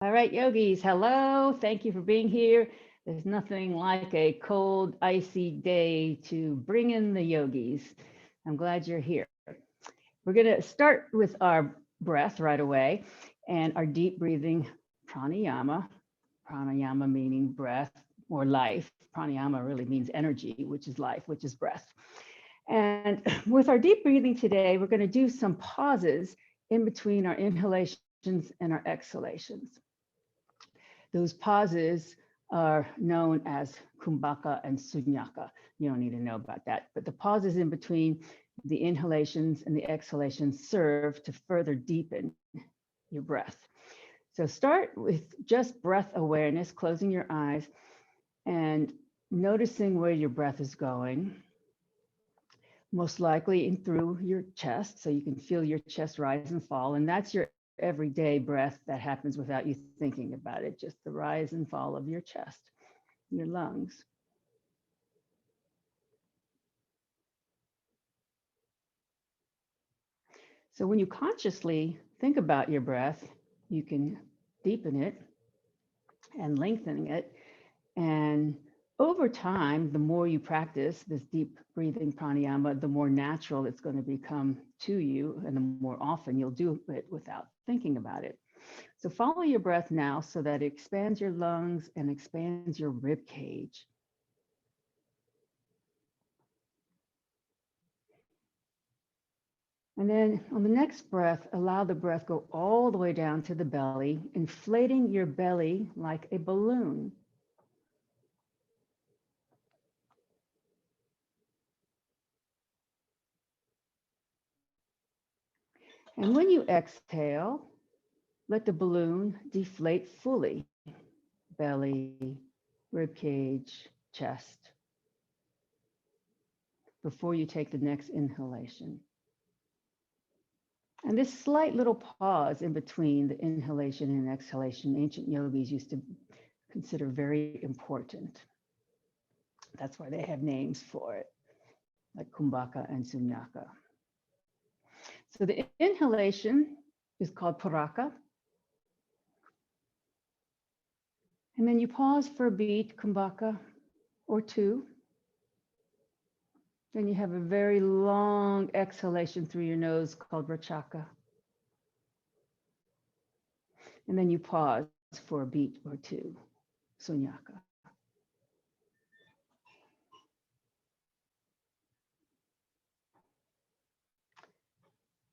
All right, yogis, hello. Thank you for being here. There's nothing like a cold, icy day to bring in the yogis. I'm glad you're here. We're going to start with our breath right away and our deep breathing pranayama. Pranayama meaning breath or life. Pranayama really means energy, which is life, which is breath. And with our deep breathing today, we're going to do some pauses in between our inhalations and our exhalations. Those pauses are known as kumbhaka and sunyaka. You don't need to know about that, but the pauses in between the inhalations and the exhalations serve to further deepen your breath. So start with just breath awareness, closing your eyes and noticing where your breath is going, most likely in through your chest, so you can feel your chest rise and fall. And that's your everyday breath that happens without you thinking about it, just the rise and fall of your chest, your lungs. So when you consciously think about your breath, you can deepen it and lengthen it. And over time, the more you practice this deep breathing pranayama, the more natural it's going to become to you, and the more often you'll do it without thinking about it. So follow your breath now so that it expands your lungs and expands your rib cage. And then on the next breath, allow the breath go all the way down to the belly, inflating your belly like a balloon. And when you exhale, let the balloon deflate fully. Belly, rib cage, chest, before you take the next inhalation. And this slight little pause in between the inhalation and exhalation, ancient yogis used to consider very important. That's why they have names for it, like kumbhaka and sunyaka. So the inhalation is called paraka. And then you pause for a beat, kumbhaka, or two. Then you have a very long exhalation through your nose called rachaka. And then you pause for a beat or two, sunyaka.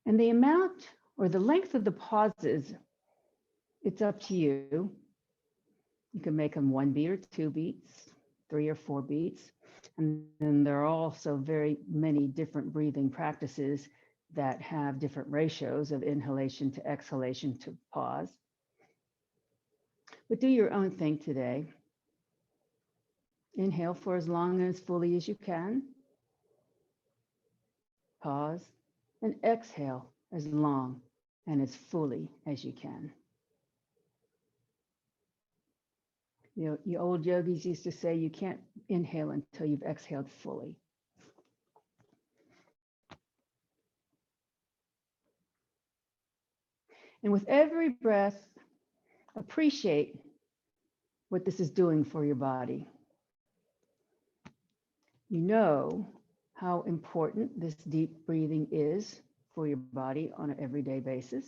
And the amount or the length of the pauses, it's up to you. You can make them 1 beat or 2 beats, 3 or 4 beats. And then there are also very many different breathing practices that have different ratios of inhalation to exhalation to pause. But do your own thing today. Inhale for as long and as fully as you can. Pause and exhale as long and as fully as you can. You know, you old yogis used to say you can't inhale until you've exhaled fully. And with every breath, appreciate what this is doing for your body. You know how important this deep breathing is for your body on an everyday basis.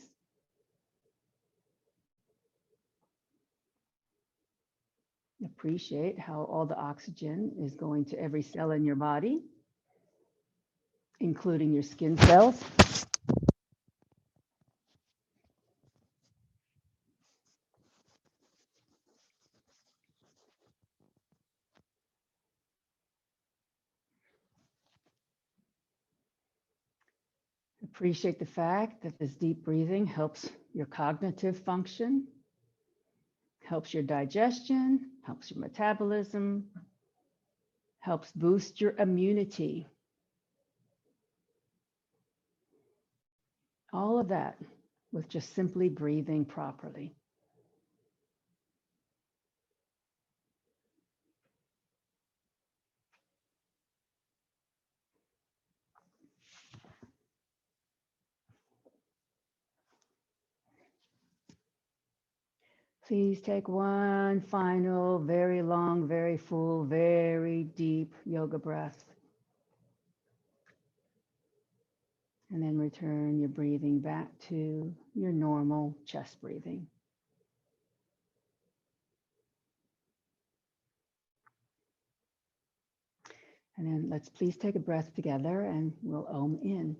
Appreciate how all the oxygen is going to every cell in your body, including your skin cells. Appreciate the fact that this deep breathing helps your cognitive function, helps your digestion, helps your metabolism, helps boost your immunity. All of that with just simply breathing properly. Please take one final, very long, very full, very deep yoga breath. And then return your breathing back to your normal chest breathing. And then let's please take a breath together and we'll Om in.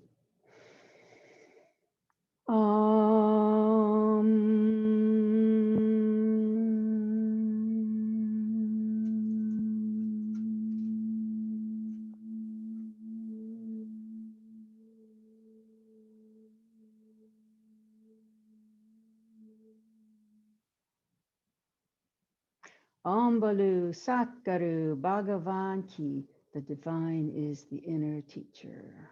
Om Balu Sakaru Bhagavan Ki. The divine is the inner teacher.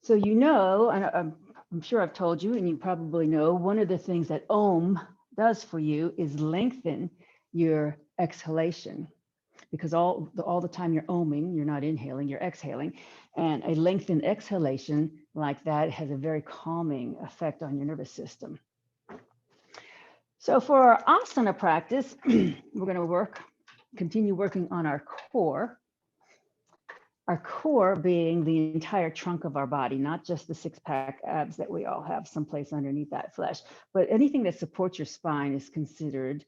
So you know, and I'm sure I've told you, and you probably know, one of the things that Om does for you is lengthen your exhalation, because all the time you're oming, you're not inhaling, you're exhaling. And a lengthened exhalation like that has a very calming effect on your nervous system. So for our asana practice, we're going to continue working on our core. Our core being the entire trunk of our body, not just the six-pack abs that we all have someplace underneath that flesh, but anything that supports your spine is considered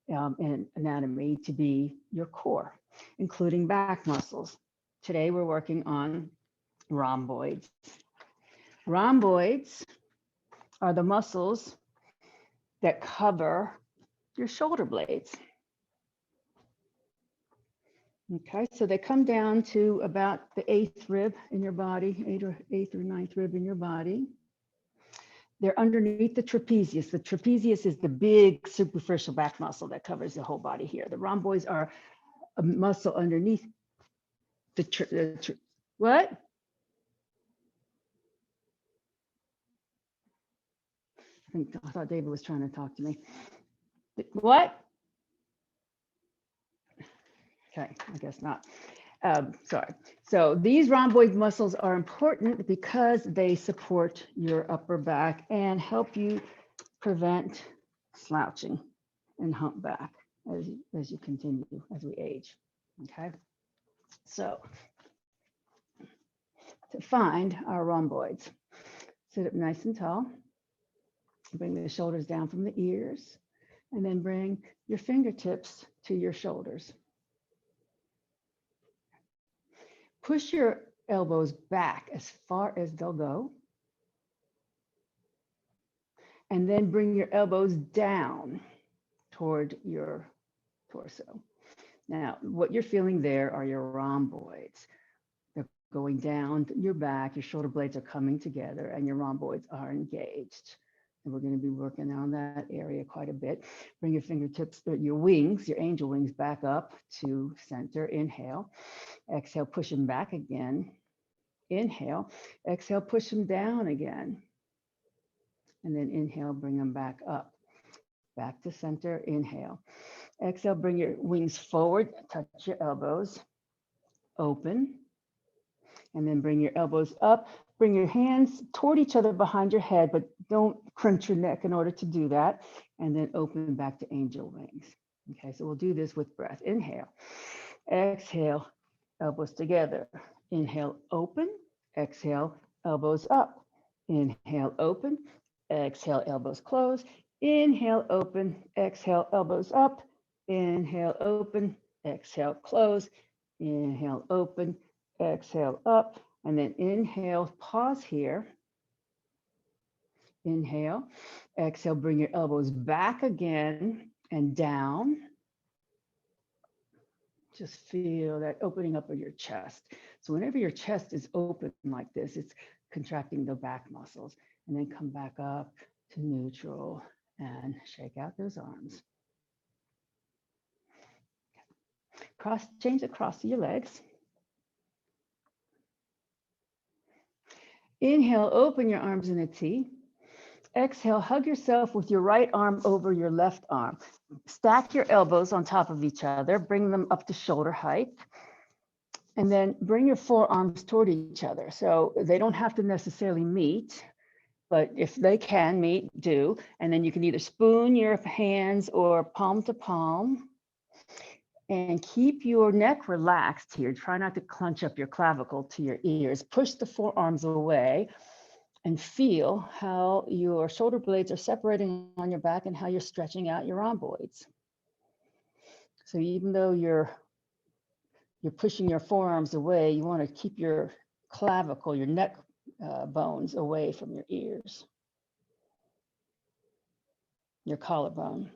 in anatomy to be your core, including back muscles. Today we're working on rhomboids. Rhomboids are the muscles that cover your shoulder blades. Okay, so they come down to about the eighth rib in your body, eighth or ninth rib in your body. They're underneath the trapezius. The trapezius is the big superficial back muscle that covers the whole body here. The rhomboids are a muscle underneath the what? I thought David was trying to talk to me. What? Okay, I guess not. Sorry. So these rhomboid muscles are important because they support your upper back and help you prevent slouching and humpback as you continue, as we age. Okay. So to find our rhomboids, sit up nice and tall. Bring the shoulders down from the ears, and then bring your fingertips to your shoulders. Push your elbows back as far as they'll go. And then bring your elbows down toward your torso. Now, what you're feeling there are your rhomboids. They're going down your back, your shoulder blades are coming together, and your rhomboids are engaged. And we're going to be working on that area quite a bit. Bring your fingertips, your wings, your angel wings back up to center. Inhale. Exhale, push them back again. Inhale. Exhale, push them down again. And then inhale, bring them back up. Back to center. Inhale. Exhale, bring your wings forward. Touch your elbows. Open. And then bring your elbows up. Bring your hands toward each other behind your head, but don't crunch your neck in order to do that. And then open back to angel wings. Okay, so we'll do this with breath. Inhale. Exhale, elbows together. Inhale, open. Exhale, elbows up. Inhale, open. Exhale, elbows close. Inhale, open. Exhale, elbows up. Inhale, open. Exhale, close. Inhale, open. Exhale, up. And then inhale, pause here. Inhale, exhale, bring your elbows back again and down. Just feel that opening up of your chest. So whenever your chest is open like this, it's contracting the back muscles. And then come back up to neutral and shake out those arms. Change the cross of your legs. Inhale, open your arms in a T. Exhale, hug yourself with your right arm over your left arm. Stack your elbows on top of each other, bring them up to shoulder height, and then bring your forearms toward each other. So they don't have to necessarily meet, but if they can meet, do. And then you can either spoon your hands or palm to palm. And keep your neck relaxed here. Try not to clench up your clavicle to your ears. Push the forearms away and feel how your shoulder blades are separating on your back and how you're stretching out your rhomboids. So even though you're pushing your forearms away, you want to keep your clavicle, your neck bones away from your ears, your collarbone.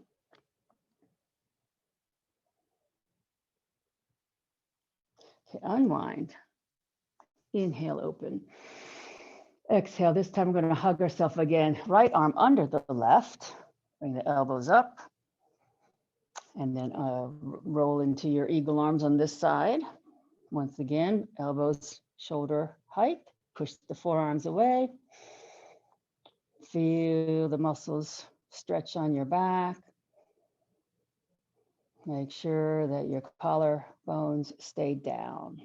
Okay, unwind. Inhale, open. Exhale. This time we're going to hug ourselves again. Right arm under the left. Bring the elbows up. And then roll into your eagle arms on this side. Once again, elbows shoulder height. Push the forearms away. Feel the muscles stretch on your back. Make sure that your collarbones stay down.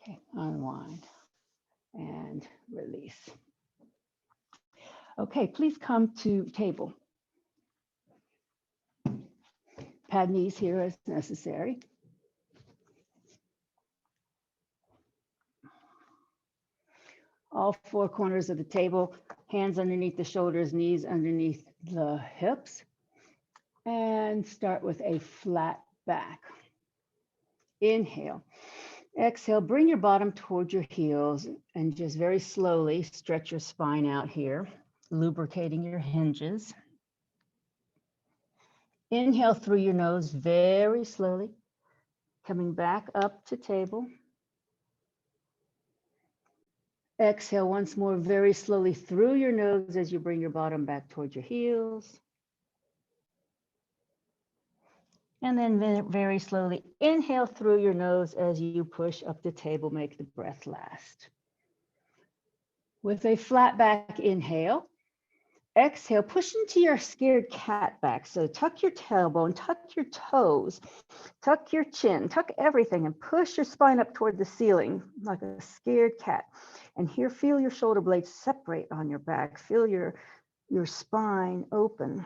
Okay, unwind and release. Okay, please come to table. Pad knees here as necessary. All four corners of the table, hands underneath the shoulders, knees underneath the hips. And start with a flat back. Inhale. Exhale, bring your bottom towards your heels and just very slowly stretch your spine out here, lubricating your hinges. Inhale through your nose very slowly, coming back up to table. Exhale once more very slowly through your nose as you bring your bottom back towards your heels. And then very slowly inhale through your nose as you push up the table, make the breath last. With a flat back inhale, exhale, push into your scared cat back. So tuck your tailbone, tuck your toes, tuck your chin, tuck everything and push your spine up toward the ceiling like a scared cat. And here, feel your shoulder blades separate on your back. Feel your spine open.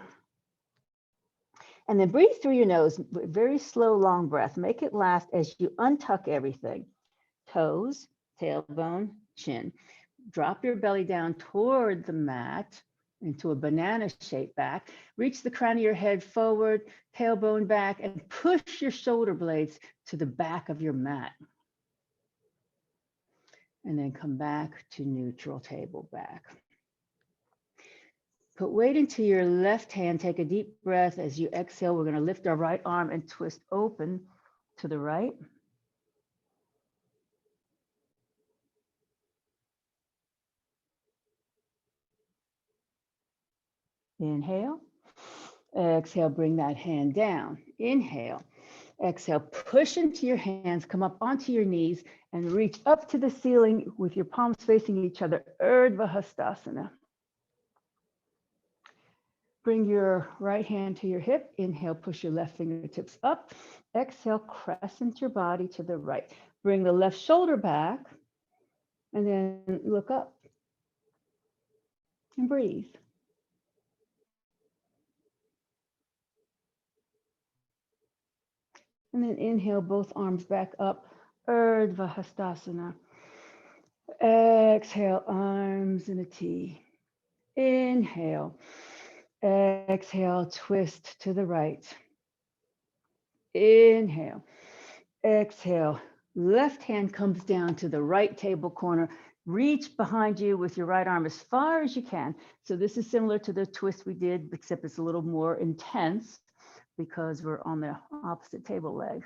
And then breathe through your nose, very slow, long breath. Make it last as you untuck everything. Toes, tailbone, chin. Drop your belly down toward the mat into a banana shaped back. Reach the crown of your head forward, tailbone back, and push your shoulder blades to the back of your mat. And then come back to neutral table back. Put weight into your left hand. Take a deep breath. As you exhale, we're going to lift our right arm and twist open to the right. Inhale. Exhale, bring that hand down. Inhale. Exhale, push into your hands, come up onto your knees, and reach up to the ceiling with your palms facing each other. Urdhva Hastasana. Bring your right hand to your hip. Inhale, push your left fingertips up. Exhale, crescent your body to the right. Bring the left shoulder back, and then look up and breathe. And then inhale, both arms back up, Urdhva Hastasana. Exhale, arms in a T. Inhale. Exhale, twist to the right. Inhale. Exhale. Left hand comes down to the right table corner. Reach behind you with your right arm as far as you can. So this is similar to the twist we did, except it's a little more intense because we're on the opposite table leg.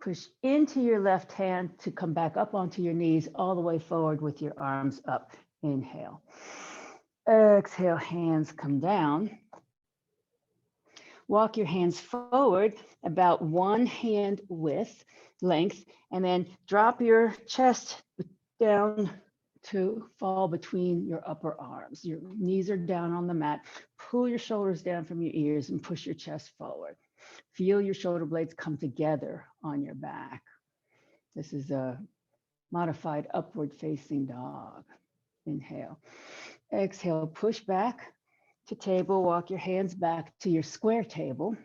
Push into your left hand to come back up onto your knees, all the way forward with your arms up. Inhale. Exhale, hands come down. Walk your hands forward about one hand width, length, and then drop your chest down to fall between your upper arms. Your knees are down on the mat. Pull your shoulders down from your ears and push your chest forward. Feel your shoulder blades come together on your back. This is a modified upward facing dog. Inhale. Exhale, push back to table. Walk your hands back to your square table.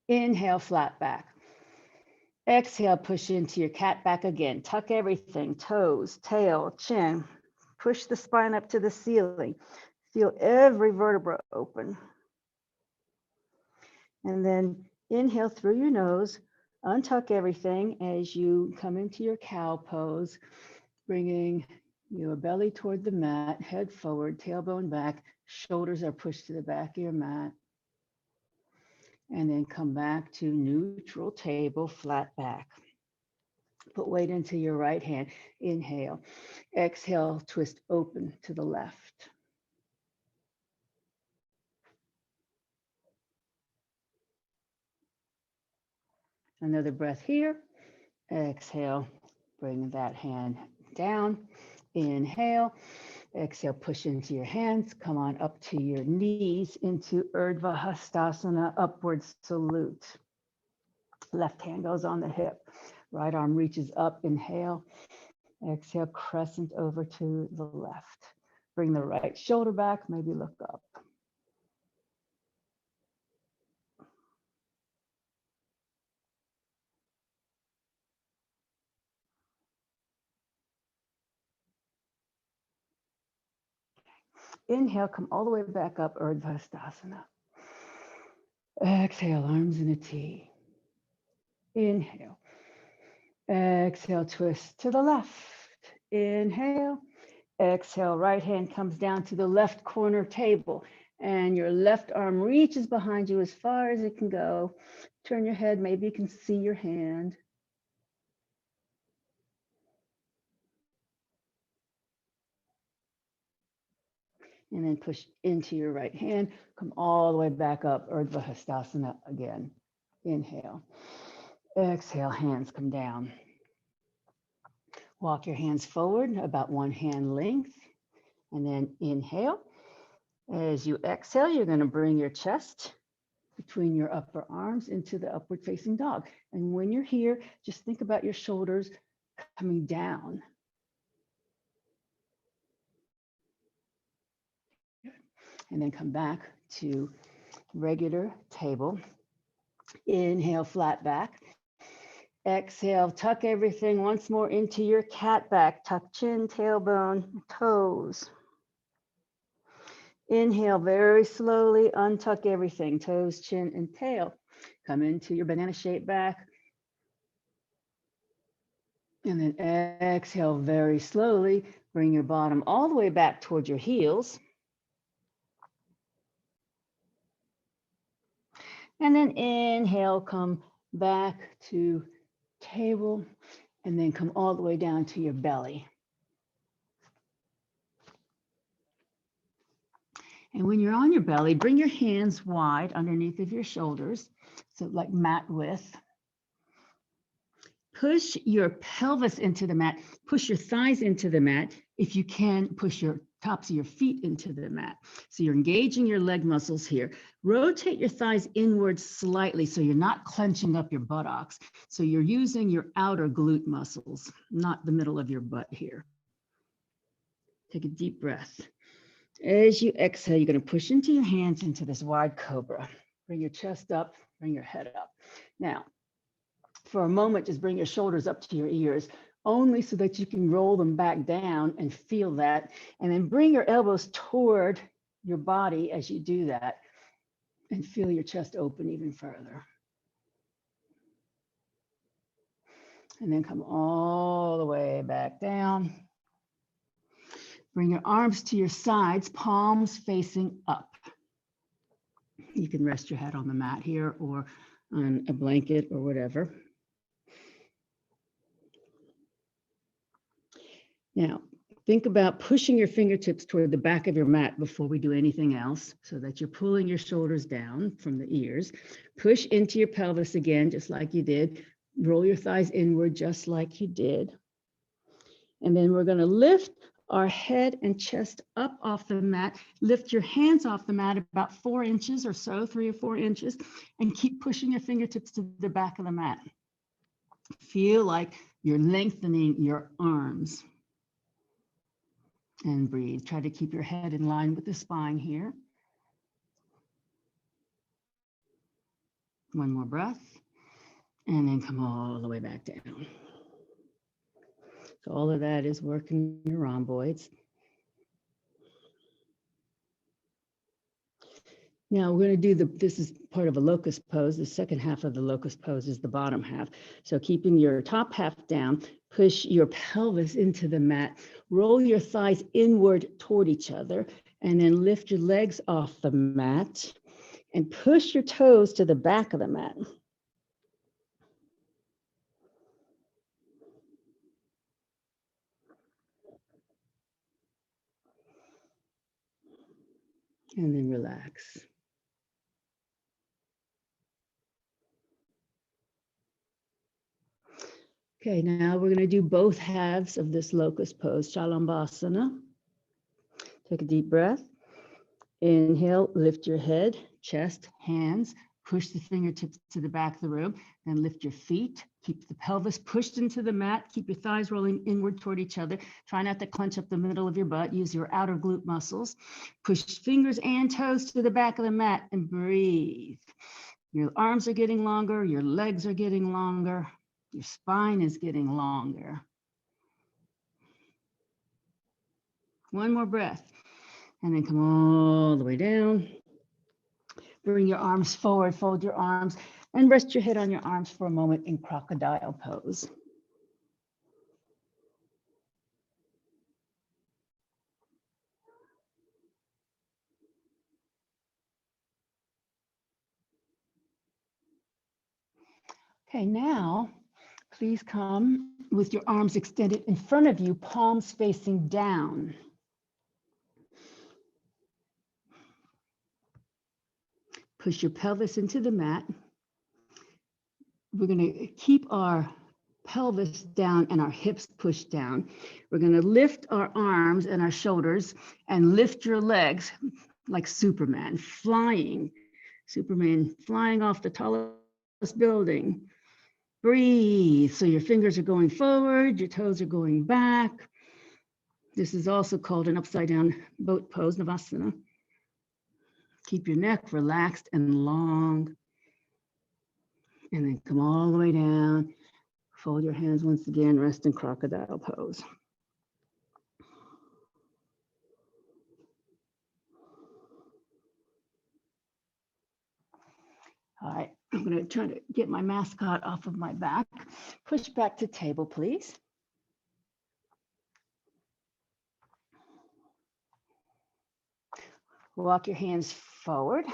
Inhale, flat back. Exhale, push into your cat back again. Tuck everything, toes, tail, chin. Push the spine up to the ceiling. Feel every vertebra open. And then inhale through your nose, untuck everything as you come into your cow pose, bringing your belly toward the mat, head forward, tailbone back, shoulders are pushed to the back of your mat. And then come back to neutral table, flat back. Put weight into your right hand. Inhale. Exhale, twist open to the left. Another breath here. Exhale, bring that hand down. Inhale. Exhale, push into your hands. Come on up to your knees into Urdhva Hastasana, upward salute. Left hand goes on the hip. Right arm reaches up. Inhale. Exhale, crescent over to the left. Bring the right shoulder back, maybe look up. Inhale, come all the way back up, Urdhva Hastasana. Exhale, arms in a T. Inhale. Exhale, twist to the left. Inhale. Exhale, right hand comes down to the left corner table and your left arm reaches behind you as far as it can go. Turn your head, maybe you can see your hand. And then push into your right hand, come all the way back up, Urdhva Hastasana again. Inhale. Exhale, hands come down. Walk your hands forward about one hand length, and then inhale. As you exhale, you're going to bring your chest between your upper arms into the upward facing dog. And when you're here, just think about your shoulders coming down. And then come back to regular table. Inhale, flat back. Exhale, tuck everything once more into your cat back. Tuck chin, tailbone, toes. Inhale, very slowly, untuck everything, toes, chin, and tail. Come into your banana shape back. And then exhale very slowly, bring your bottom all the way back towards your heels. And then inhale, come back to table, and then come all the way down to your belly. And when you're on your belly, bring your hands wide underneath of your shoulders, so like mat width. Push your pelvis into the mat, push your thighs into the mat. If you can, push your tops of your feet into the mat. So you're engaging your leg muscles here. Rotate your thighs inwards slightly so you're not clenching up your buttocks. So you're using your outer glute muscles, not the middle of your butt here. Take a deep breath. As you exhale, you're going to push into your hands into this wide cobra. Bring your chest up, bring your head up. Now, for a moment, just bring your shoulders up to your ears, only so that you can roll them back down and feel that. And then bring your elbows toward your body as you do that and feel your chest open even further. And then come all the way back down. Bring your arms to your sides, palms facing up. You can rest your head on the mat here or on a blanket or whatever. Now, think about pushing your fingertips toward the back of your mat before we do anything else, so that you're pulling your shoulders down from the ears. Push into your pelvis again, just like you did. Roll your thighs inward, just like you did. And then we're going to lift our head and chest up off the mat. Lift your hands off the mat about 4 inches or so, 3 or 4 inches, and keep pushing your fingertips to the back of the mat. Feel like you're lengthening your arms. And breathe. Try to keep your head in line with the spine here. One more breath. And then come all the way back down. So all of that is working your rhomboids. Now we're going to do this is part of a locust pose. The second half of the locust pose is the bottom half. So keeping your top half down, push your pelvis into the mat, roll your thighs inward toward each other, and then lift your legs off the mat and push your toes to the back of the mat. And then relax. Okay, now we're going to do both halves of this locust pose, Shalambhasana. Take a deep breath. Inhale, lift your head, chest, hands, push the fingertips to the back of the room, then lift your feet. Keep the pelvis pushed into the mat. Keep your thighs rolling inward toward each other. Try not to clench up the middle of your butt. Use your outer glute muscles. Push fingers and toes to the back of the mat and breathe. Your arms are getting longer. Your legs are getting longer. Your spine is getting longer. One more breath. And then come all the way down. Bring your arms forward, fold your arms, and rest your head on your arms for a moment in crocodile pose. Okay, now please come with your arms extended in front of you, palms facing down. Push your pelvis into the mat. We're going to keep our pelvis down and our hips pushed down. We're going to lift our arms and our shoulders and lift your legs like Superman, flying. Superman flying off the tallest building. Breathe. So your fingers are going forward, your toes are going back. This is also called an upside down boat pose, Navasana. Keep your neck relaxed and long. And then come all the way down. Fold your hands once again, rest in crocodile pose. All right, I'm going to try to get my mascot off of my back. Push back to table, please. Walk your hands forward.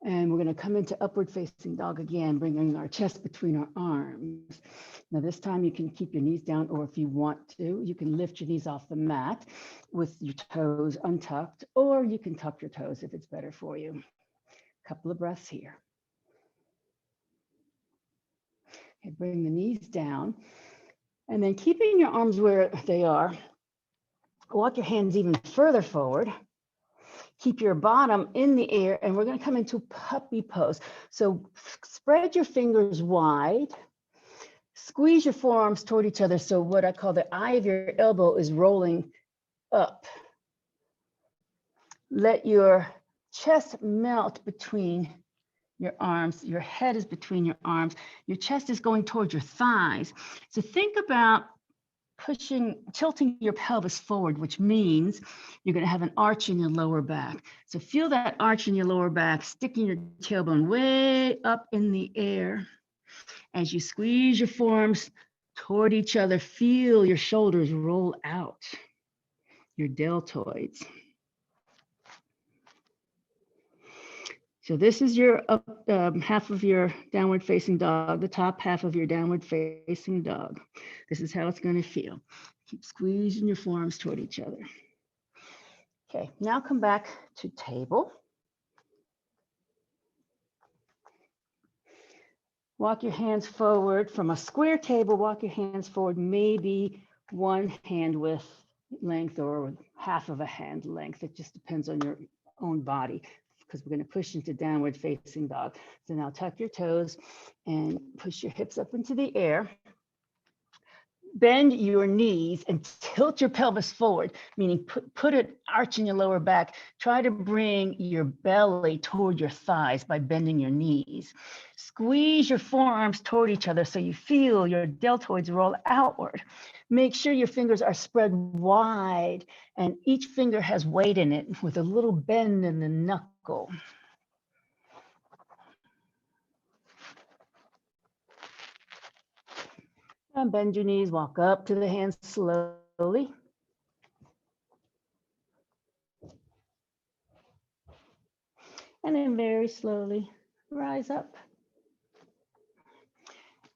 And we're going to come into upward facing dog again, bringing our chest between our arms. Now this time you can keep your knees down, or if you want to, you can lift your knees off the mat with your toes untucked, or you can tuck your toes if it's better for you. A couple of breaths here. Okay, bring the knees down, and then keeping your arms where they are, walk your hands even further forward. Keep your bottom in the air, and we're going to come into puppy pose. So spread your fingers wide, squeeze your forearms toward each other. So what I call the eye of your elbow is rolling up. Let your chest melt between your arms. Your head is between your arms. Your chest is going towards your thighs. So think about tilting your pelvis forward, which means you're going to have an arch in your lower back. So feel that arch in your lower back, sticking your tailbone way up in the air. As you squeeze your forearms toward each other, feel your shoulders roll out, your deltoids. So this is your half of your downward facing dog, the top half of your downward facing dog. This is how it's going to feel. Keep squeezing your forearms toward each other. Okay, now come back to table. Walk your hands forward from a square table. Walk your hands forward, maybe one hand width length or half of a hand length. It just depends on your own body because we're going to push into downward facing dog. So now tuck your toes and push your hips up into the air. Bend your knees and tilt your pelvis forward, meaning put an arch in your lower back. Try to bring your belly toward your thighs by bending your knees. Squeeze your forearms toward each other so you feel your deltoids roll outward. Make sure your fingers are spread wide and each finger has weight in it with a little bend in the knuckle. And bend your knees, walk up to the hands slowly. And then very slowly rise up.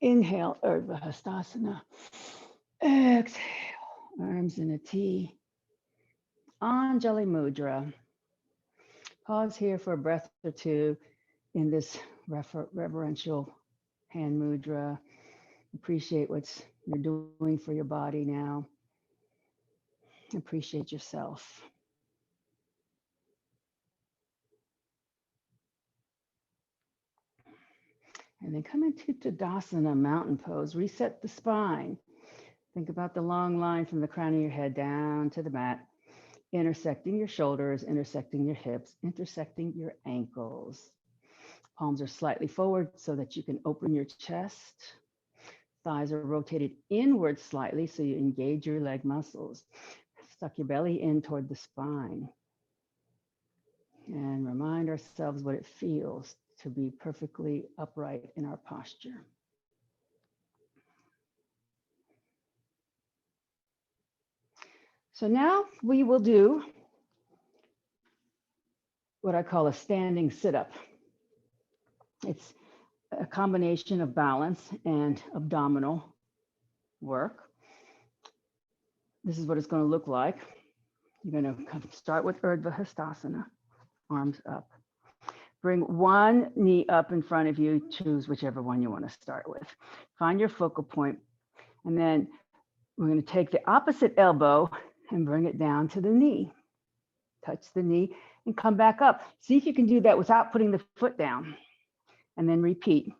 Inhale, Urdhva Hastasana. Exhale, arms in a T. Anjali Mudra. Pause here for a breath or two in this reverential hand mudra. Appreciate what you're doing for your body now. Appreciate yourself. And then come into Tadasana, mountain pose. Reset the spine. Think about the long line from the crown of your head down to the mat, intersecting your shoulders, intersecting your hips, intersecting your ankles. Palms are slightly forward so that you can open your chest. Thighs are rotated inward slightly so you engage your leg muscles. Suck your belly in toward the spine. And remind ourselves what it feels to be perfectly upright in our posture. So now we will do what I call a standing sit-up. It's a combination of balance and abdominal work. This is what it's going to look like. You're going to start with Urdhva Hastasana, arms up. Bring one knee up in front of you, choose whichever one you want to start with. Find your focal point, and then we're going to take the opposite elbow and bring it down to the knee. Touch the knee and come back up. See if you can do that without putting the foot down. And then repeat.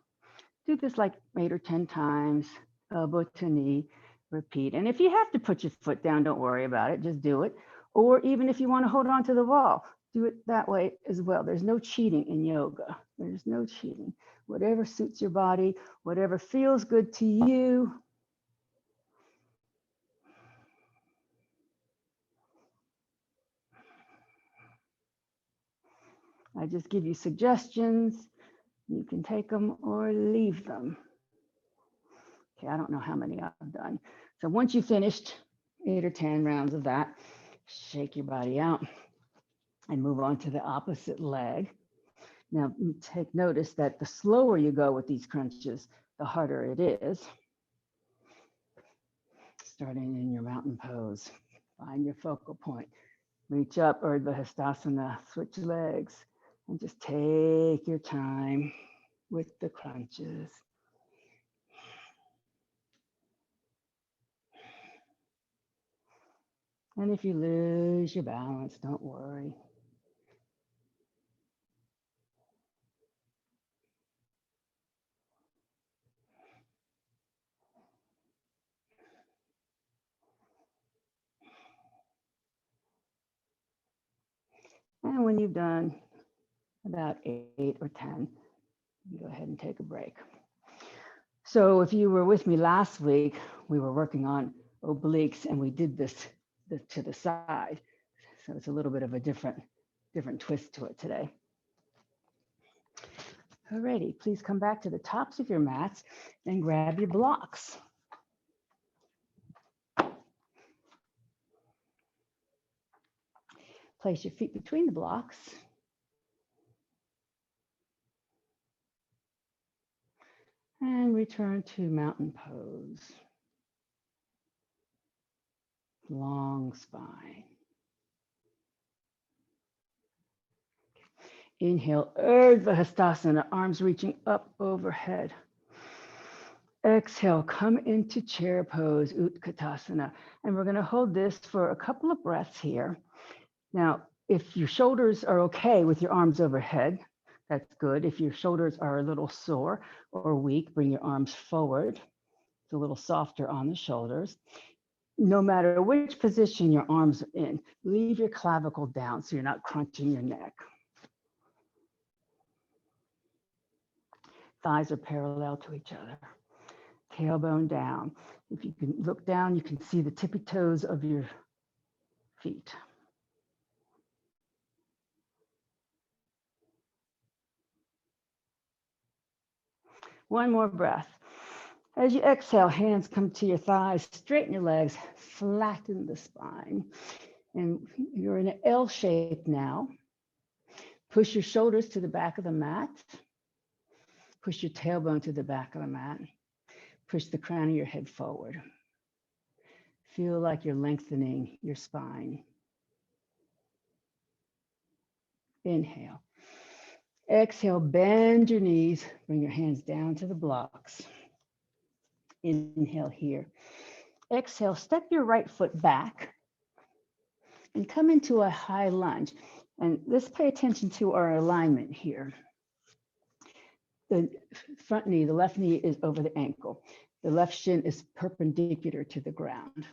Do this like 8 or 10 times, elbow to knee, repeat. And if you have to put your foot down, don't worry about it, just do it. Or even if you want to hold on to the wall, do it that way as well. There's no cheating in yoga. There's no cheating. Whatever suits your body, whatever feels good to you. I just give you suggestions. You can take them or leave them. Okay, I don't know how many I've done. So once you've finished 8 or 10 rounds of that, shake your body out and move on to the opposite leg. Now take notice that the slower you go with these crunches, the harder it is. Starting in your mountain pose, find your focal point. Reach up, Urdhva Hastasana, switch legs, and just take your time with the crunches. And if you lose your balance, don't worry. And when you've done about 8 or 10, you go ahead and take a break. So if you were with me last week, we were working on obliques and we did this to the side. So it's a little bit of a different twist to it today. Alrighty, please come back to the tops of your mats and grab your blocks. Place your feet between the blocks. And return to mountain pose. Long spine. Inhale, Urdhva Hastasana, arms reaching up overhead. Exhale, come into chair pose, Utkatasana. And we're going to hold this for a couple of breaths here. Now, if your shoulders are okay with your arms overhead, that's good. If your shoulders are a little sore or weak, bring your arms forward. It's a little softer on the shoulders. No matter which position your arms are in, leave your clavicle down so you're not crunching your neck. Thighs are parallel to each other. Tailbone down. If you can look down, you can see the tippy toes of your feet. One more breath. As you exhale, hands come to your thighs, straighten your legs, flatten the spine. And you're in an L shape now. Push your shoulders to the back of the mat. Push your tailbone to the back of the mat. Push the crown of your head forward. Feel like you're lengthening your spine. Inhale. Exhale, bend your knees. Bring your hands down to the blocks. Inhale here. Exhale, step your right foot back and come into a high lunge. And let's pay attention to our alignment here. The front knee, the left knee is over the ankle. The left shin is perpendicular to the ground.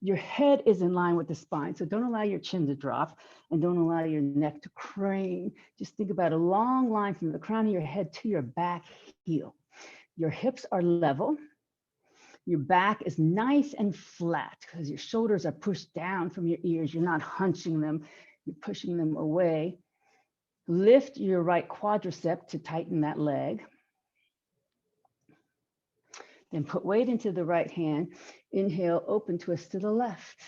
Your head is in line with the spine, so don't allow your chin to drop and don't allow your neck to crane. Just think about a long line from the crown of your head to your back heel. Your hips are level. Your back is nice and flat because your shoulders are pushed down from your ears. You're not hunching them, you're pushing them away. Lift your right quadricep to tighten that leg. Then put weight into the right hand. Inhale, open twist to the left.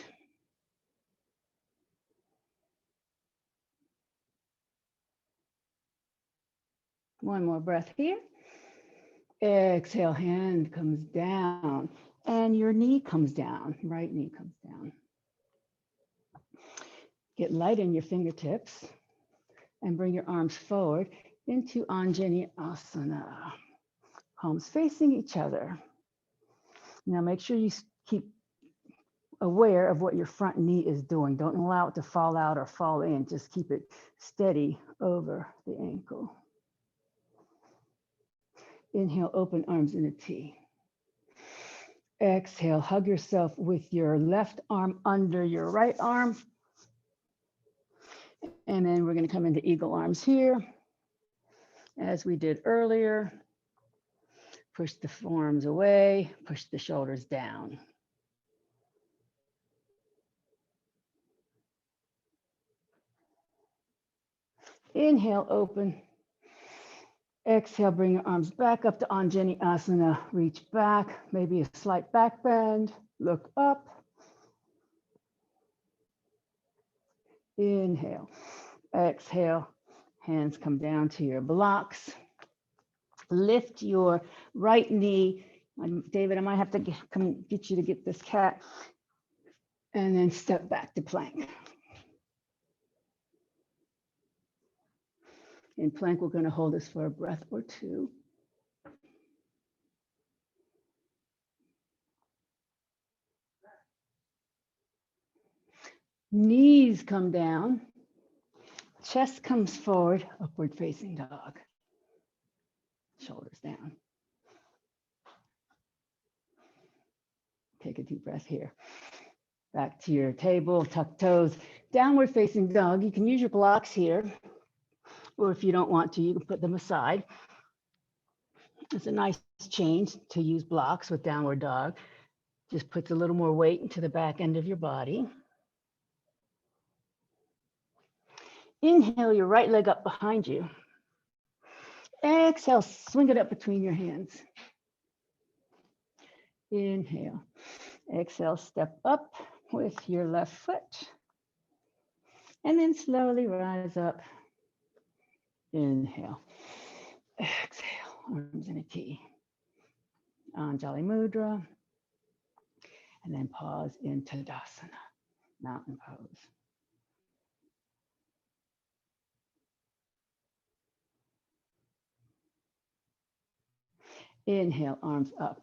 One more breath here. Exhale, hand comes down and your knee comes down, right knee comes down. Get light in your fingertips and bring your arms forward into Anjali Asana. Palms facing each other. Now make sure you keep aware of what your front knee is doing. Don't allow it to fall out or fall in. Just keep it steady over the ankle. Inhale, open arms in a T. Exhale, hug yourself with your left arm under your right arm. And then we're going to come into eagle arms here, as we did earlier. Push the forearms away, push the shoulders down. Inhale, open. Exhale, bring your arms back up to Anjali Asana. Reach back, maybe a slight back bend. Look up. Inhale. Exhale. Hands come down to your blocks. Lift your right knee. David, I might have to come get you to get this cat. And then step back to plank. In plank, we're going to hold this for a breath or two. Knees come down. Chest comes forward, upward facing dog. Shoulders down. Take a deep breath here. Back to your table, tuck toes. Downward facing dog. You can use your blocks here. Or if you don't want to, you can put them aside. It's a nice change to use blocks with downward dog. Just puts a little more weight into the back end of your body. Inhale your right leg up behind you. Exhale, swing it up between your hands. Inhale. Exhale, step up with your left foot. And then slowly rise up. Inhale. Exhale, arms in a T. Anjali Mudra. And then pause in Tadasana, mountain pose. Inhale, arms up.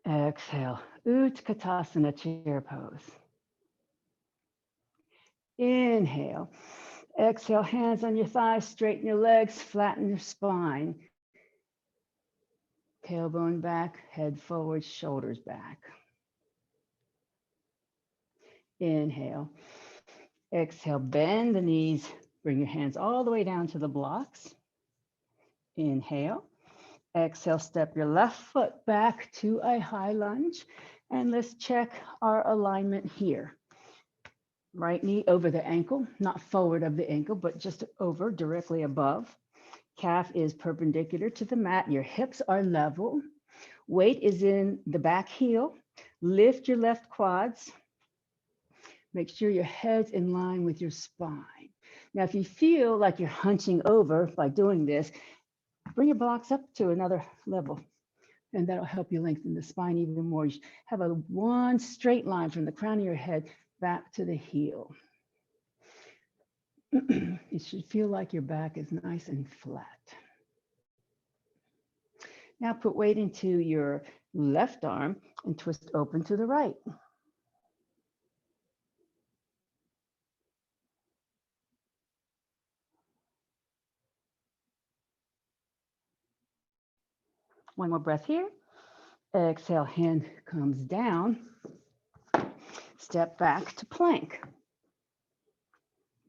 Exhale, Utkatasana, chair pose. Inhale. Exhale, hands on your thighs, straighten your legs, flatten your spine. Tailbone back, head forward, shoulders back. Inhale. Exhale, bend the knees, bring your hands all the way down to the blocks. Inhale. Exhale, step your left foot back to a high lunge. And let's check our alignment here. Right knee over the ankle, not forward of the ankle, but just over, directly above. Calf is perpendicular to the mat. Your hips are level. Weight is in the back heel. Lift your left quads. Make sure your head's in line with your spine. Now, if you feel like you're hunching over by doing this, bring your blocks up to another level, and that'll help you lengthen the spine even more. You should have a one straight line from the crown of your head back to the heel. It should feel like your back is nice and flat. Now put weight into your left arm and twist open to the right. One more breath here. Exhale, hand comes down. Step back to plank.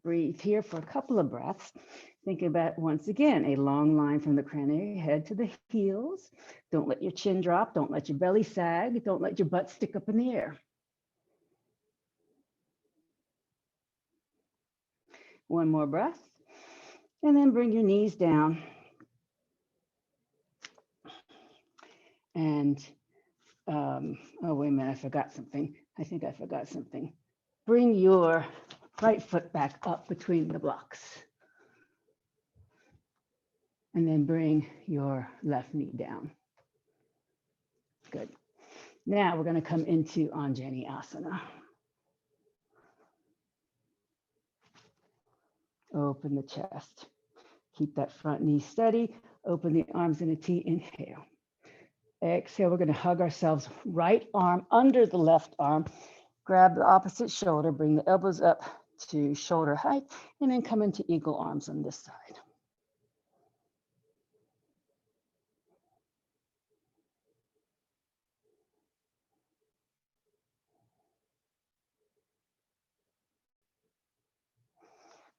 Breathe here for a couple of breaths. Think about, once again, a long line from the crown of your head to the heels. Don't let your chin drop. Don't let your belly sag. Don't let your butt stick up in the air. One more breath. And then bring your knees down. And, oh, wait a minute, I forgot something. I think I forgot something. Bring your right foot back up between the blocks. And then bring your left knee down. Good. Now we're going to come into Anjani Asana. Open the chest. Keep that front knee steady. Open the arms in a T. Inhale. Exhale, we're going to hug ourselves. Right arm under the left arm. Grab the opposite shoulder. Bring the elbows up to shoulder height. And then come into eagle arms on this side.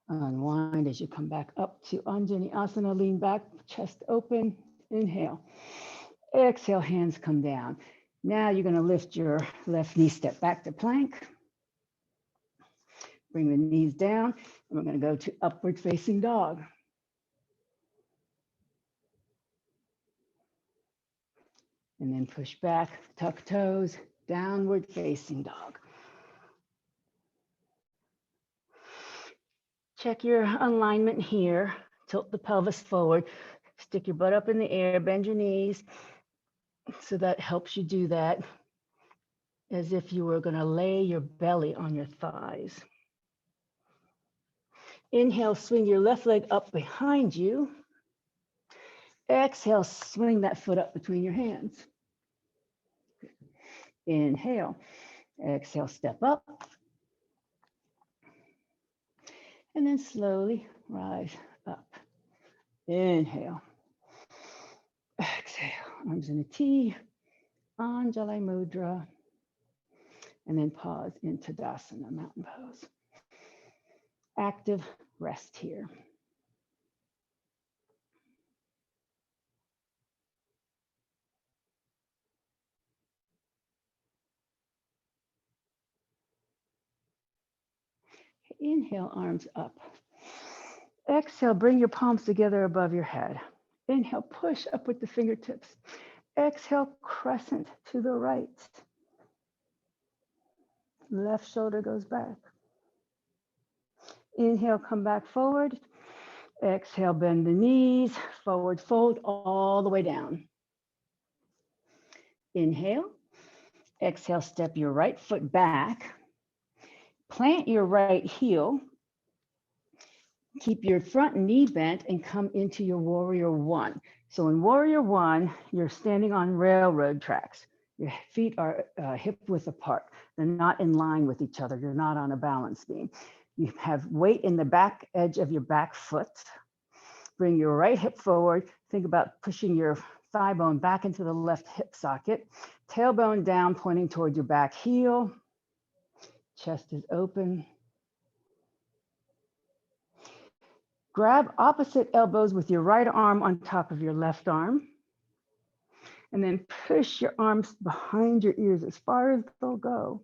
Unwind as you come back up to Anjani Asana. Lean back, chest open. Inhale. Exhale, hands come down. Now you're going to lift your left knee, step back to plank. Bring the knees down. And we're going to go to upward facing dog. And then push back, tuck toes, downward facing dog. Check your alignment here. Tilt the pelvis forward. Stick your butt up in the air, bend your knees. So that helps you do that as if you were going to lay your belly on your thighs. Inhale, swing your left leg up behind you. Exhale, swing that foot up between your hands. Inhale. Exhale, step up. And then slowly rise up. Inhale. Exhale, arms in a T, Anjali Mudra. And then pause in Tadasana, mountain pose. Active rest here. Inhale, arms up. Exhale, bring your palms together above your head. Inhale, push up with the fingertips. Exhale, crescent to the right. Left shoulder goes back. Inhale, come back forward. Exhale, bend the knees, forward fold all the way down. Inhale. Exhale, step your right foot back. Plant your right heel. Keep your front knee bent and come into your warrior one. So in warrior one, you're standing on railroad tracks. Your feet are hip width apart. They're not in line with each other. You're not on a balance beam. You have weight in the back edge of your back foot. Bring your right hip forward. Think about pushing your thigh bone back into the left hip socket. Tailbone down, pointing toward your back heel. Chest is open. Grab opposite elbows with your right arm on top of your left arm. And then push your arms behind your ears as far as they'll go.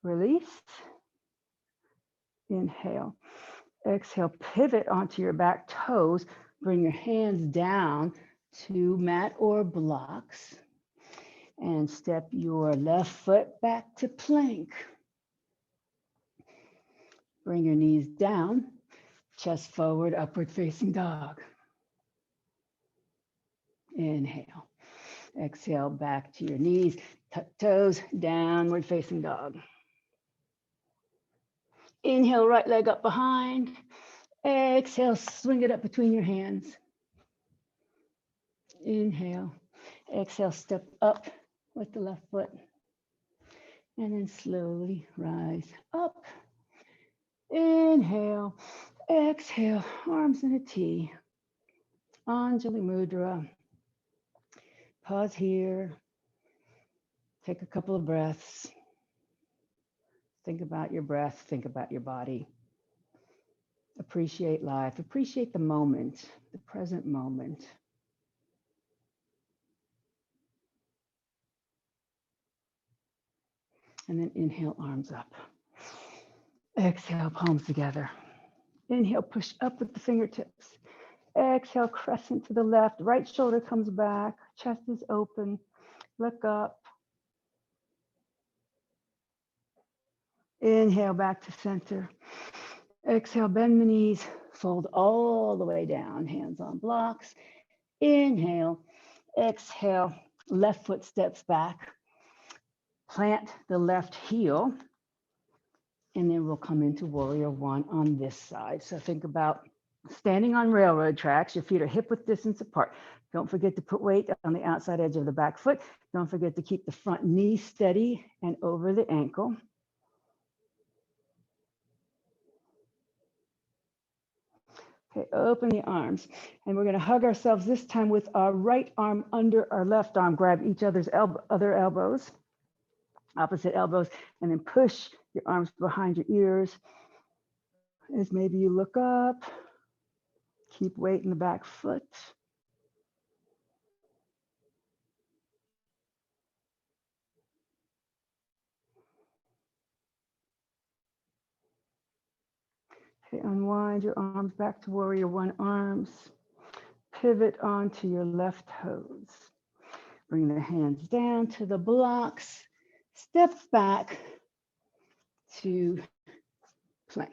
Release. Inhale. Exhale, pivot onto your back toes. Bring your hands down to mat or blocks. And step your left foot back to plank. Bring your knees down, chest forward, upward facing dog. Inhale. Exhale, back to your knees, tuck toes, downward facing dog. Inhale, right leg up behind. Exhale, swing it up between your hands. Inhale. Exhale, step up with the left foot. And then slowly rise up. Inhale. Exhale, arms in a T. Anjali Mudra. Pause here. Take a couple of breaths. Think about your breath. Think about your body. Appreciate life. Appreciate the moment, the present moment. And then inhale, arms up. Exhale, palms together. Inhale, push up with the fingertips. Exhale, crescent to the left. Right shoulder comes back. Chest is open. Look up. Inhale, back to center. Exhale, bend the knees. Fold all the way down. Hands on blocks. Inhale. Exhale. Left foot steps back. Plant the left heel. And then we'll come into warrior one on this side. So think about standing on railroad tracks. Your feet are hip width distance apart. Don't forget to put weight on the outside edge of the back foot. Don't forget to keep the front knee steady and over the ankle. Okay, open the arms. And we're going to hug ourselves this time with our right arm under our left arm. Grab each other's other elbows, opposite elbows, and then push your arms behind your ears as maybe you look up. Keep weight in the back foot. Okay, unwind your arms back to warrior one arms. Pivot onto your left toes. Bring the hands down to the blocks. Step back to plank.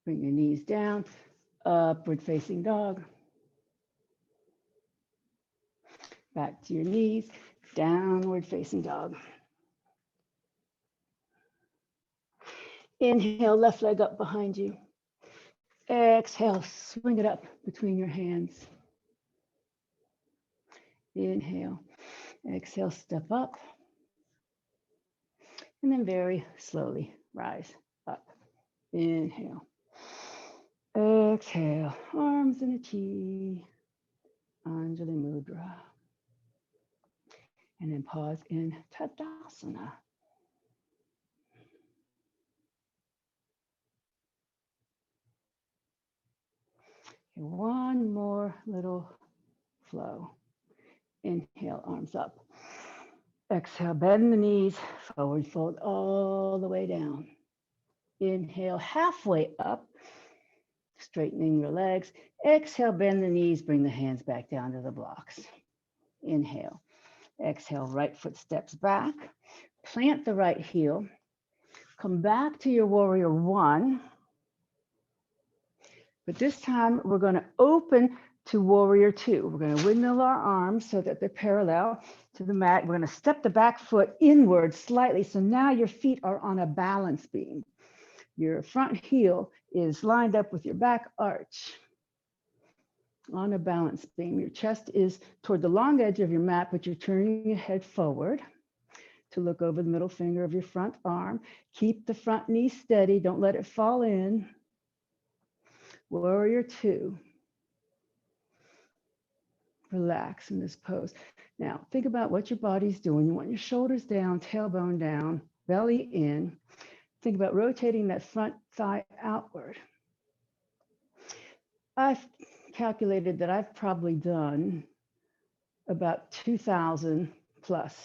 Bring your knees down, upward facing dog. Back to your knees, downward facing dog. Inhale, left leg up behind you. Exhale, swing it up between your hands. Inhale, exhale, step up. And then very slowly rise up. Inhale. Exhale, arms in a T, Anjali Mudra. And then pause in Tadasana. Okay, one more little flow. Inhale, arms up. Exhale, bend the knees, forward fold all the way down. Inhale, halfway up, straightening your legs. Exhale, bend the knees, bring the hands back down to the blocks. Inhale. Exhale, right foot steps back. Plant the right heel. Come back to your warrior one. But this time we're going to open to warrior two. We're going to windmill our arms so that they're parallel to the mat. We're going to step the back foot inward slightly. So now your feet are on a balance beam. Your front heel is lined up with your back arch on a balance beam. Your chest is toward the long edge of your mat, but you're turning your head forward to look over the middle finger of your front arm. Keep the front knee steady. Don't let it fall in. Warrior two. Relax in this pose. Now, think about what your body's doing. You want your shoulders down, tailbone down, belly in. Think about rotating that front thigh outward. I've calculated that I've probably done about 2,000 plus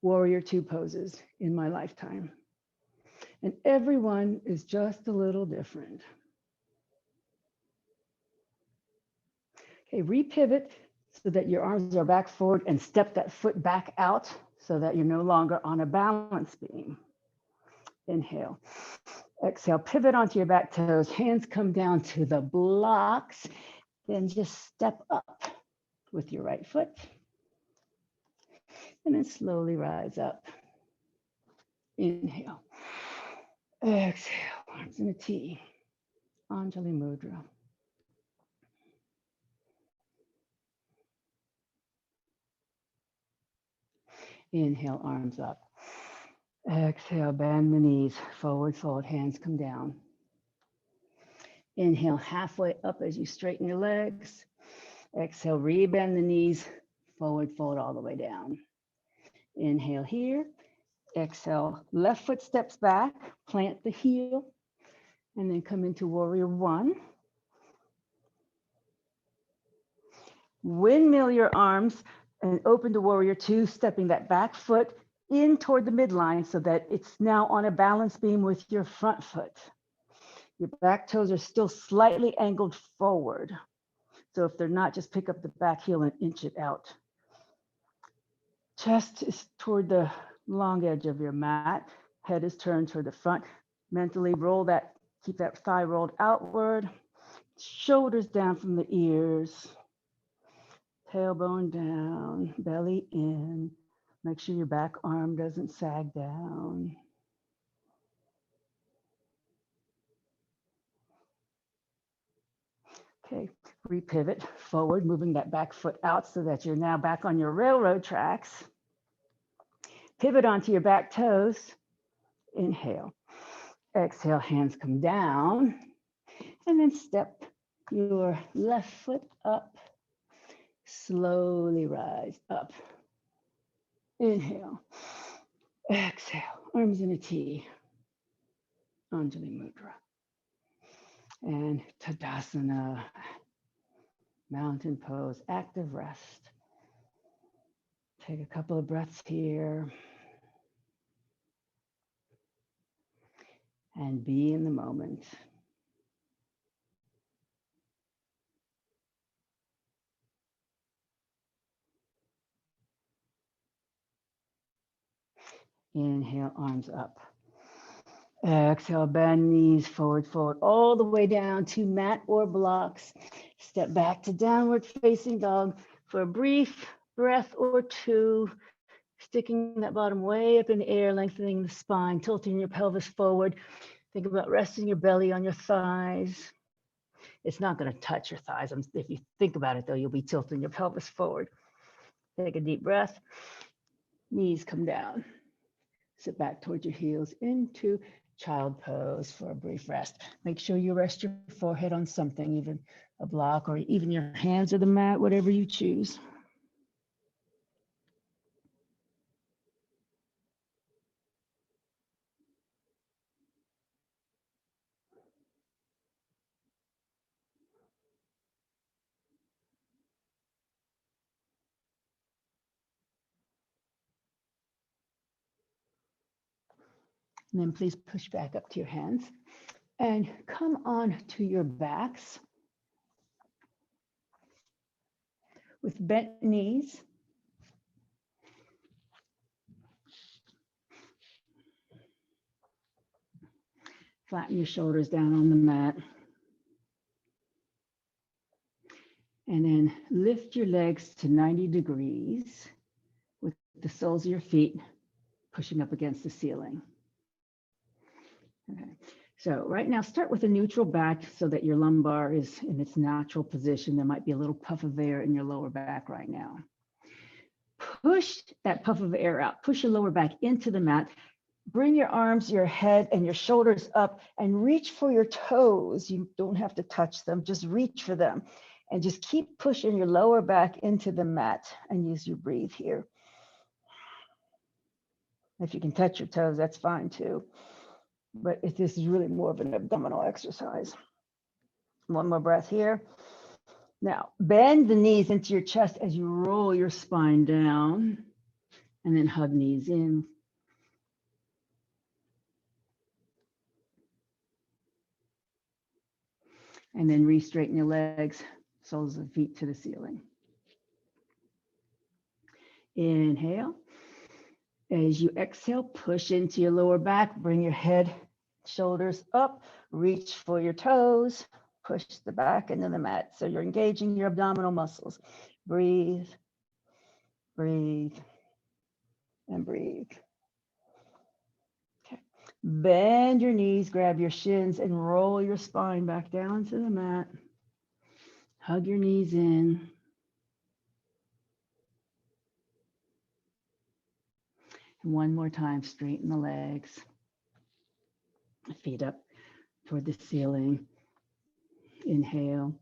warrior two poses in my lifetime. And everyone is just a little different. Okay, repivot so that your arms are back forward and step that foot back out so that you're no longer on a balance beam. Inhale. Exhale, pivot onto your back toes. Hands come down to the blocks. Then just step up with your right foot. And then slowly rise up. Inhale. Exhale, arms in a T. Anjali Mudra. Inhale, arms up. Exhale, bend the knees, forward fold, hands come down. Inhale, halfway up as you straighten your legs. Exhale, rebend the knees, forward fold all the way down. Inhale here. Exhale, left foot steps back, plant the heel, and then come into warrior one. Windmill your arms and open to warrior two, stepping that back foot in toward the midline so that it's now on a balance beam with your front foot. Your back toes are still slightly angled forward. So if they're not, just pick up the back heel and inch it out. Chest is toward the long edge of your mat. Head is turned toward the front. Mentally roll that, keep that thigh rolled outward. Shoulders down from the ears. Tailbone down, belly in. Make sure your back arm doesn't sag down. Okay, repivot forward, moving that back foot out so that you're now back on your railroad tracks. Pivot onto your back toes. Inhale. Exhale, hands come down. And then step your left foot up. Slowly rise up. Inhale. Exhale, arms in a T. Anjali Mudra. And Tadasana, mountain pose, active rest. Take a couple of breaths here. And be in the moment. Inhale, arms up. Exhale, bend knees forward, forward, all the way down to mat or blocks. Step back to downward facing dog for a brief breath or two. Sticking that bottom way up in the air, lengthening the spine, tilting your pelvis forward. Think about resting your belly on your thighs. It's not going to touch your thighs. If you think about it, though, you'll be tilting your pelvis forward. Take a deep breath. Knees come down. Sit back towards your heels into child pose for a brief rest. Make sure you rest your forehead on something, even a block or even your hands or the mat, whatever you choose. And then please push back up to your hands and come on to your backs with bent knees. Flatten your shoulders down on the mat. And then lift your legs to 90 degrees with the soles of your feet pushing up against the ceiling. Okay. So right now, start with a neutral back so that your lumbar is in its natural position. There might be a little puff of air in your lower back right now. Push that puff of air out. Push your lower back into the mat. Bring your arms, your head, and your shoulders up and reach for your toes. You don't have to touch them, just reach for them. And just keep pushing your lower back into the mat and use your breathe here. If you can touch your toes, that's fine too. But this is really more of an abdominal exercise. One more breath here. Now, bend the knees into your chest as you roll your spine down, and then hug knees in. And then re-straighten your legs, soles of feet to the ceiling. Inhale. As you exhale, push into your lower back, bring your head, shoulders up, reach for your toes, push the back into the mat. So you're engaging your abdominal muscles. Breathe, breathe, and breathe. Okay. Bend your knees, grab your shins, and roll your spine back down to the mat. Hug your knees in. And one more time, straighten the legs. Feet up toward the ceiling. Inhale.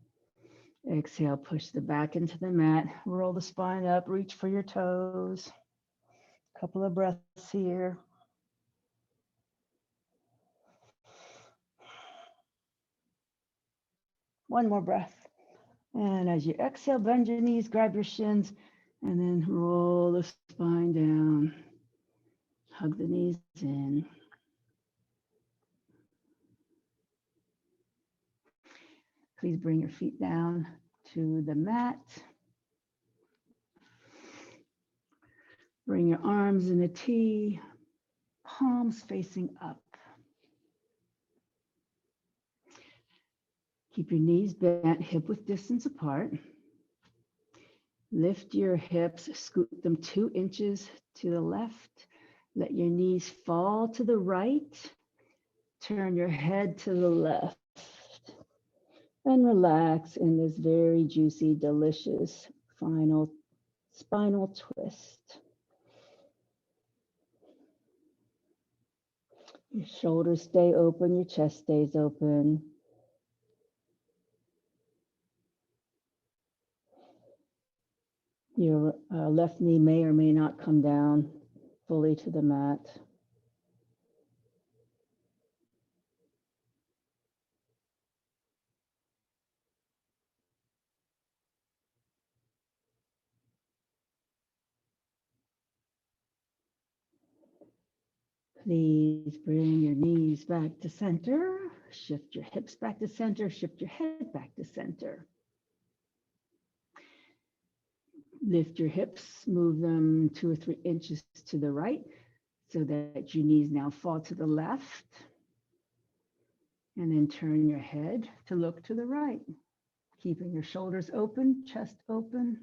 Exhale, push the back into the mat. Roll the spine up, reach for your toes. Couple of breaths here. One more breath. And as you exhale, bend your knees, grab your shins, and then roll the spine down. Hug the knees in. Please bring your feet down to the mat. Bring your arms in a T, palms facing up. Keep your knees bent, hip width distance apart. Lift your hips, scoot them 2 inches to the left. Let your knees fall to the right. Turn your head to the left. And relax in this very juicy, delicious final spinal twist. Your shoulders stay open, your chest stays open. Your left knee may or may not come down fully to the mat. Please bring your knees back to center. Shift your hips back to center. Shift your head back to center. Lift your hips, move them 2 or 3 inches to the right so that your knees now fall to the left. And then turn your head to look to the right, keeping your shoulders open, chest open.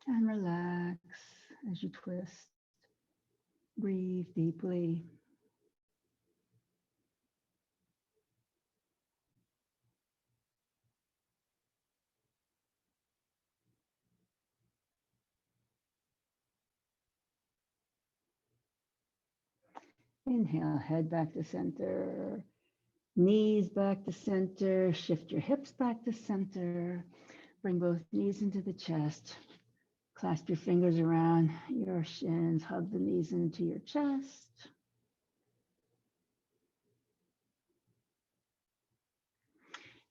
And relax as you twist. Breathe deeply. Inhale, head back to center. Knees back to center. Shift your hips back to center. Bring both knees into the chest. Clasp your fingers around your shins. Hug the knees into your chest.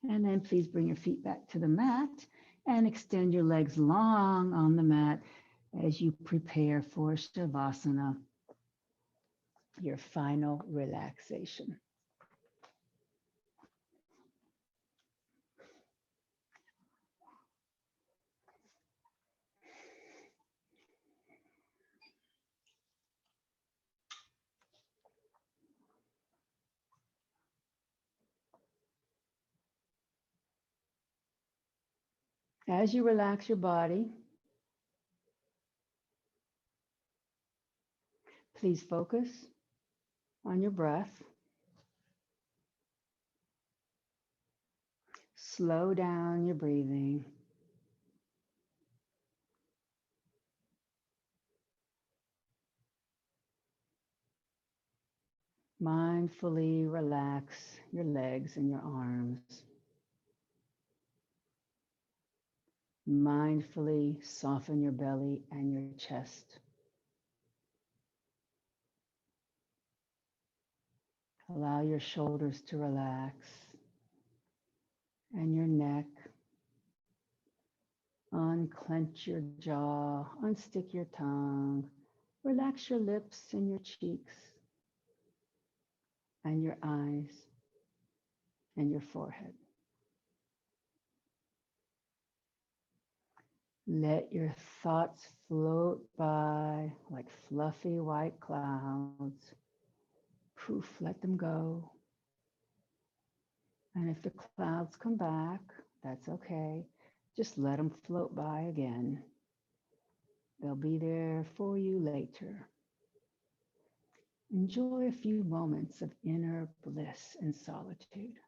And then please bring your feet back to the mat and extend your legs long on the mat as you prepare for Shavasana, your final relaxation. As you relax your body, please focus on your breath. Slow down your breathing. Mindfully relax your legs and your arms. Mindfully soften your belly and your chest. Allow your shoulders to relax and your neck. Unclench your jaw, unstick your tongue, relax your lips and your cheeks and your eyes and your forehead. Let your thoughts float by like fluffy white clouds. Poof, let them go. And if the clouds come back, that's okay. Just let them float by again. They'll be there for you later. Enjoy a few moments of inner bliss and solitude.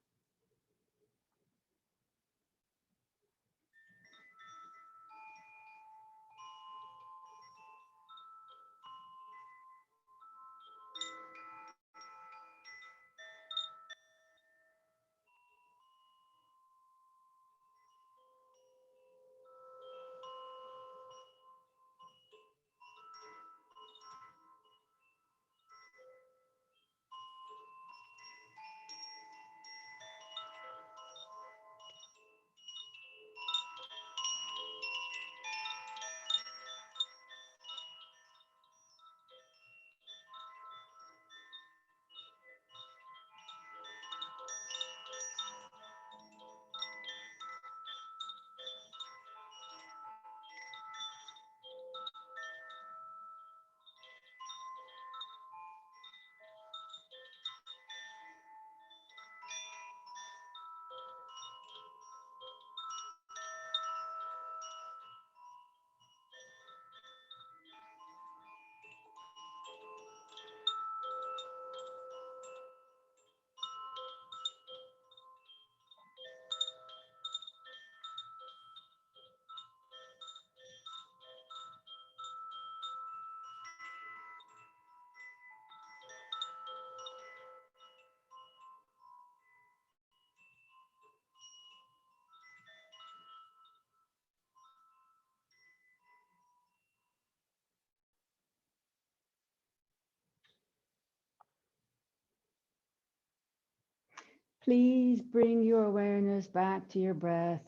Please bring your awareness back to your breath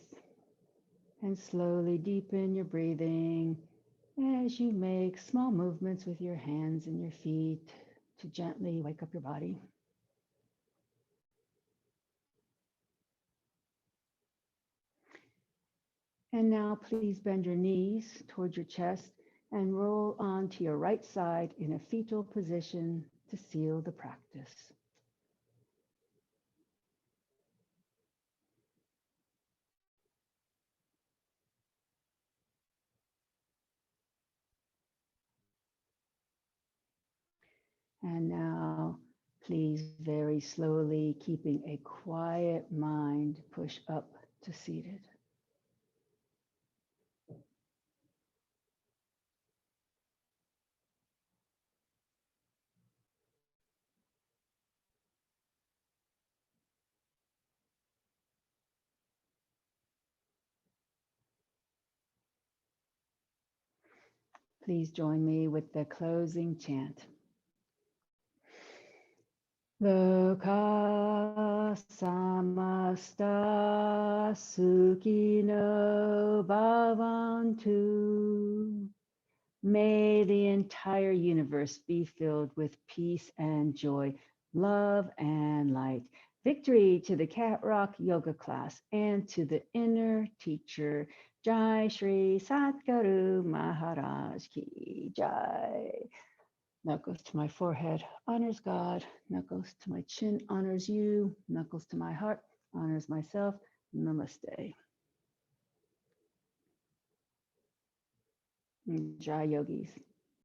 and slowly deepen your breathing as you make small movements with your hands and your feet to gently wake up your body. And now please bend your knees towards your chest and roll onto your right side in a fetal position to seal the practice. And now, please very slowly, keeping a quiet mind, push up to seated. Please join me with the closing chant. Loka samasta sukhino bhavantu. May the entire universe be filled with peace and joy, love and light. Victory to the Cat Rock Yoga class and to the inner teacher. Jai Shri Satguru Maharaj Ki Jai. Knuckles to my forehead honors God. Knuckles to my chin honors you. Knuckles to my heart honors myself. Namaste. Jai yogis.